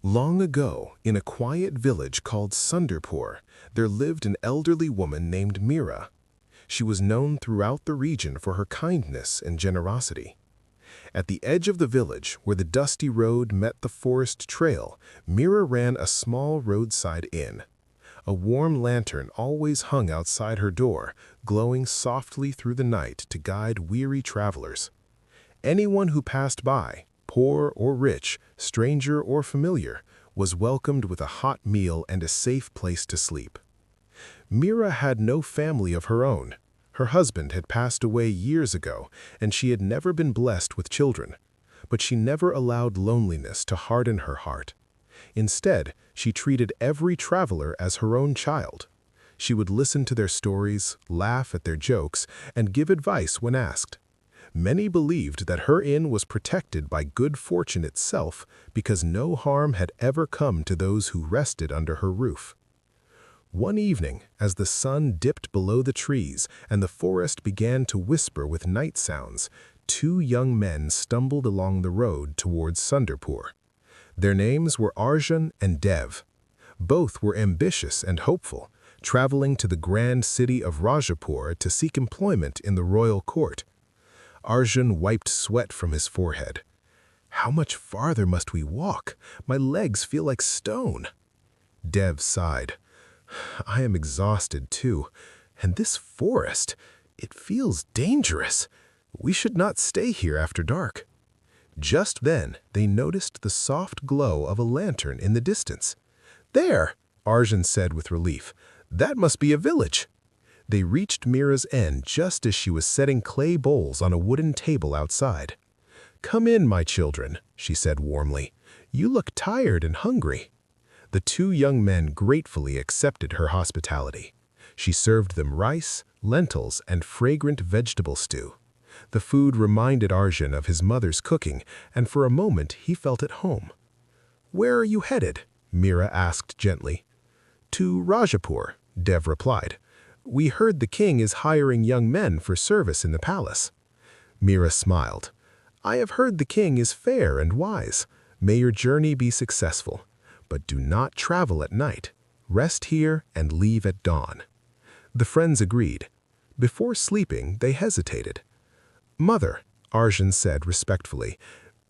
Long ago, in a quiet village called Sunderpur, there lived an elderly woman named Mira. She was known throughout the region for her kindness and generosity. At the edge of the village, where the dusty road met the forest trail, Mira ran a small roadside inn. A warm lantern always hung outside her door, glowing softly through the night to guide weary travelers. Anyone who passed by, poor or rich, stranger or familiar, was welcomed with a hot meal and a safe place to sleep. Mira had no family of her own. Her husband had passed away years ago, and she had never been blessed with children. But she never allowed loneliness to harden her heart. Instead, she treated every traveler as her own child. She would listen to their stories, laugh at their jokes, and give advice when asked. Many believed that her inn was protected by good fortune itself because no harm had ever come to those who rested under her roof. One evening, as the sun dipped below the trees and the forest began to whisper with night sounds, two young men stumbled along the road towards Sunderpur. Their names were Arjun and Dev. Both were ambitious and hopeful, traveling to the grand city of Rajapur to seek employment in the royal court. Arjun wiped sweat from his forehead. "How much farther must we walk? My legs feel like stone." Dev sighed. "I am exhausted too, and this forest, it feels dangerous. We should not stay here after dark." Just then, they noticed the soft glow of a lantern in the distance. "There," Arjun said with relief. "That must be a village." They reached Mira's end just as she was setting clay bowls on a wooden table outside. "Come in, my children," she said warmly. "You look tired and hungry." The two young men gratefully accepted her hospitality. She served them rice, lentils, and fragrant vegetable stew. The food reminded Arjun of his mother's cooking, and for a moment he felt at home. "Where are you headed?" Mira asked gently. "To Rajapur," Dev replied. "We heard the king is hiring young men for service in the palace." Mira smiled. "I have heard the king is fair and wise. May your journey be successful. But do not travel at night. Rest here and leave at dawn." The friends agreed. Before sleeping, they hesitated. "Mother," Arjun said respectfully,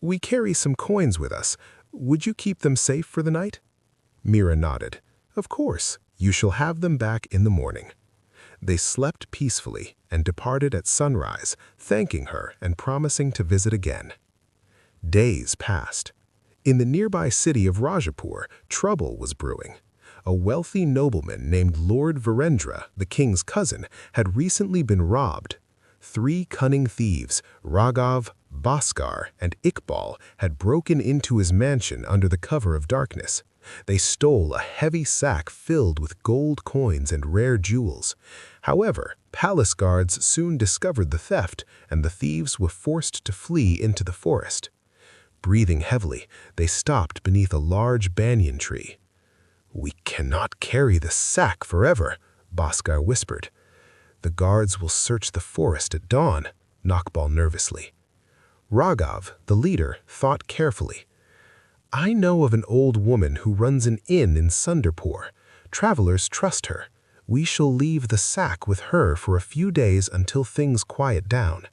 "we carry some coins with us. Would you keep them safe for the night?" Mira nodded. "Of course. You shall have them back in the morning." They slept peacefully and departed at sunrise, thanking her and promising to visit again. Days passed. In the nearby city of Rajapur, trouble was brewing. A wealthy nobleman named Lord Virendra, the king's cousin, had recently been robbed. 3 cunning thieves, Raghav, Bhaskar, and Iqbal, had broken into his mansion under the cover of darkness. They stole a heavy sack filled with gold coins and rare jewels. However, palace guards soon discovered the theft, and the thieves were forced to flee into the forest. Breathing heavily, they stopped beneath a large banyan tree. "We cannot carry the sack forever," Bhaskar whispered. "The guards will search the forest at dawn," Nakbal nervously. Raghav, the leader, thought carefully. "I know of an old woman who runs an inn in Sunderpur. Travelers trust her. We shall leave the sack with her for a few days until things quiet down."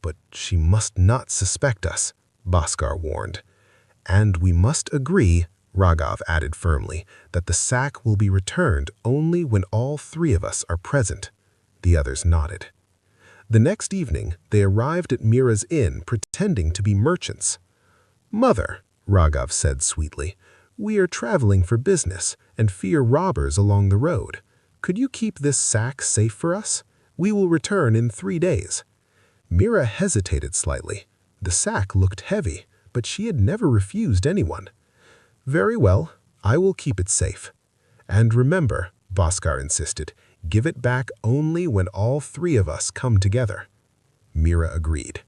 "But she must not suspect us," Bhaskar warned. "And we must agree," Raghav added firmly, "that the sack will be returned only when all 3 of us are present." The others nodded. The next evening, they arrived at Mira's inn pretending to be merchants. "Mother," Raghav said sweetly, "we are traveling for business and fear robbers along the road. Could you keep this sack safe for us? We will return in 3 days." Mira hesitated slightly. The sack looked heavy, but she had never refused anyone. "Very well, I will keep it safe. And remember," Bhaskar insisted, "give it back only when all 3 of us come together." Mira agreed.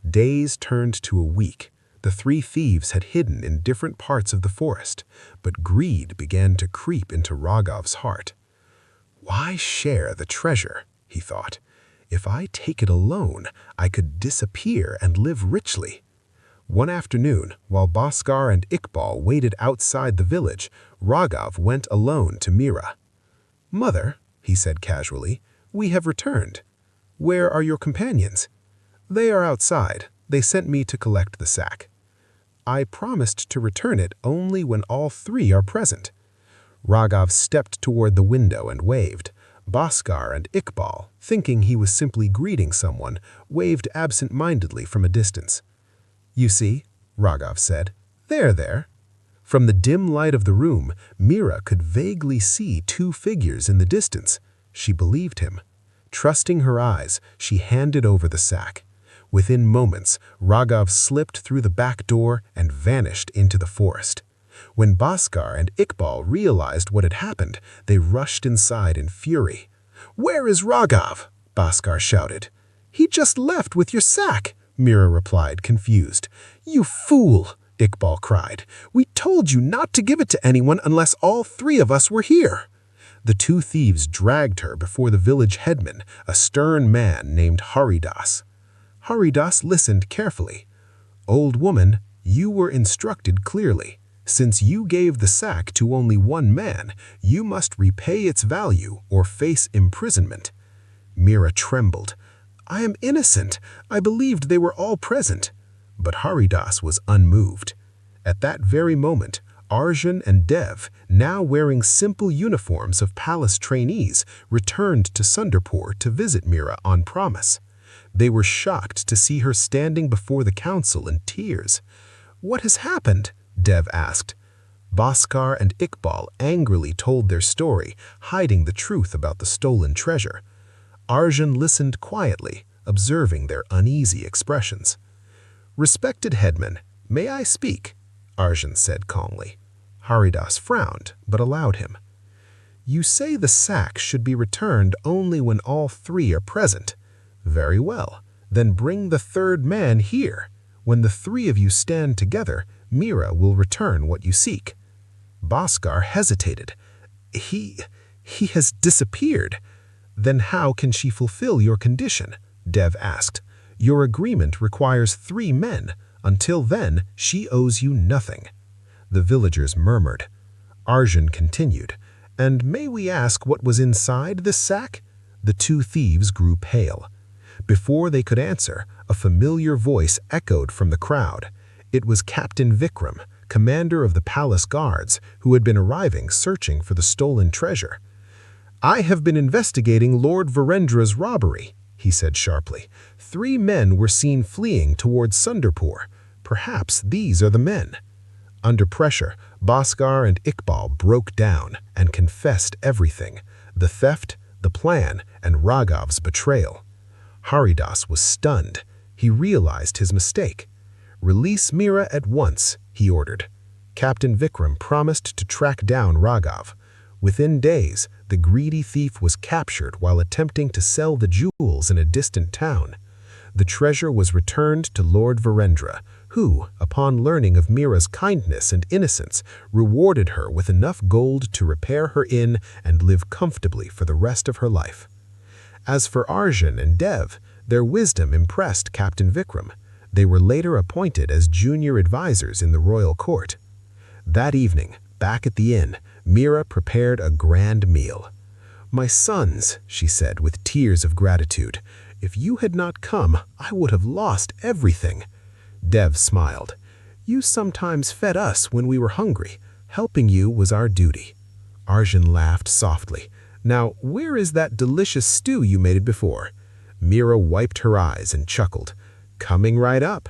Days turned to a week. The 3 thieves had hidden in different parts of the forest, but greed began to creep into Raghav's heart. "Why share the treasure?" he thought. "If I take it alone, I could disappear and live richly. One afternoon, while Bhaskar and Iqbal waited outside the village, Raghav went alone to Mira. "Mother," he said casually, "we have returned. Where are your companions?" "They are outside. They sent me to collect the sack." "I promised to return it only when all three are present." Raghav stepped toward the window and waved. Bhaskar and Iqbal, thinking he was simply greeting someone, waved absent-mindedly from a distance. "You see," Raghav said, "they're there." From the dim light of the room, Mira could vaguely see two figures in the distance. She believed him. Trusting her eyes, she handed over the sack. Within moments, Raghav slipped through the back door and vanished into the forest. When Bhaskar and Iqbal realized what had happened, they rushed inside in fury. "Where is Raghav?" Bhaskar shouted. "He just left with your sack," Mira replied, confused. "You fool!" Iqbal cried. "We told you not to give it to anyone unless all three of us were here." The two thieves dragged her before the village headman, a stern man named Haridas. Haridas listened carefully. "Old woman, you were instructed clearly. Since you gave the sack to only one man, you must repay its value or face imprisonment." Mira trembled. "I am innocent. I believed they were all present." But Haridas was unmoved. At that very moment, Arjun and Dev, now wearing simple uniforms of palace trainees, returned to Sundarpur to visit Mira on promise. They were shocked to see her standing before the council in tears. "What has happened?" Dev asked. Bhaskar and Iqbal angrily told their story, hiding the truth about the stolen treasure. Arjun listened quietly, observing their uneasy expressions. "Respected headman, may I speak?" Arjun said calmly. Haridas frowned, but allowed him. "You say the sack should be returned only when all three are present. Very well, then bring the third man here. When the three of you stand together, Mira will return what you seek." Bhaskar hesitated. He has disappeared." "Then how can she fulfill your condition?" Dev asked. "Your agreement requires 3 men. Until then, she owes you nothing." The villagers murmured. Arjun continued, "And may we ask what was inside this sack?" The two thieves grew pale. Before they could answer, a familiar voice echoed from the crowd. It was Captain Vikram, commander of the palace guards, who had been arriving searching for the stolen treasure. "I have been investigating Lord Virendra's robbery," he said sharply. 3 men were seen fleeing towards Sundarpur. Perhaps these are the men." Under pressure, Bhaskar and Iqbal broke down and confessed everything: the theft, the plan, and Raghav's betrayal. Haridas was stunned. He realized his mistake. "Release Mira at once," he ordered. Captain Vikram promised to track down Raghav. Within days, the greedy thief was captured while attempting to sell the jewels in a distant town. The treasure was returned to Lord Virendra, who, upon learning of Mira's kindness and innocence, rewarded her with enough gold to repair her inn and live comfortably for the rest of her life. As for Arjun and Dev, their wisdom impressed Captain Vikram. They were later appointed as junior advisors in the royal court. That evening, back at the inn, Mira prepared a grand meal. "My sons," she said with tears of gratitude, "if you had not come, I would have lost everything." Dev smiled. "You sometimes fed us when we were hungry. Helping you was our duty." Arjun laughed softly. "Now, where is that delicious stew you made it before?" Mira wiped her eyes and chuckled. "Coming right up."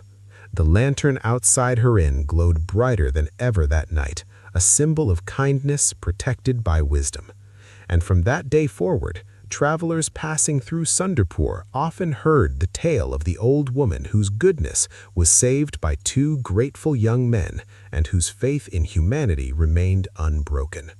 The lantern outside her inn glowed brighter than ever that night, a symbol of kindness protected by wisdom. And from that day forward, travelers passing through Sundarpur often heard the tale of the old woman whose goodness was saved by 2 grateful young men and whose faith in humanity remained unbroken.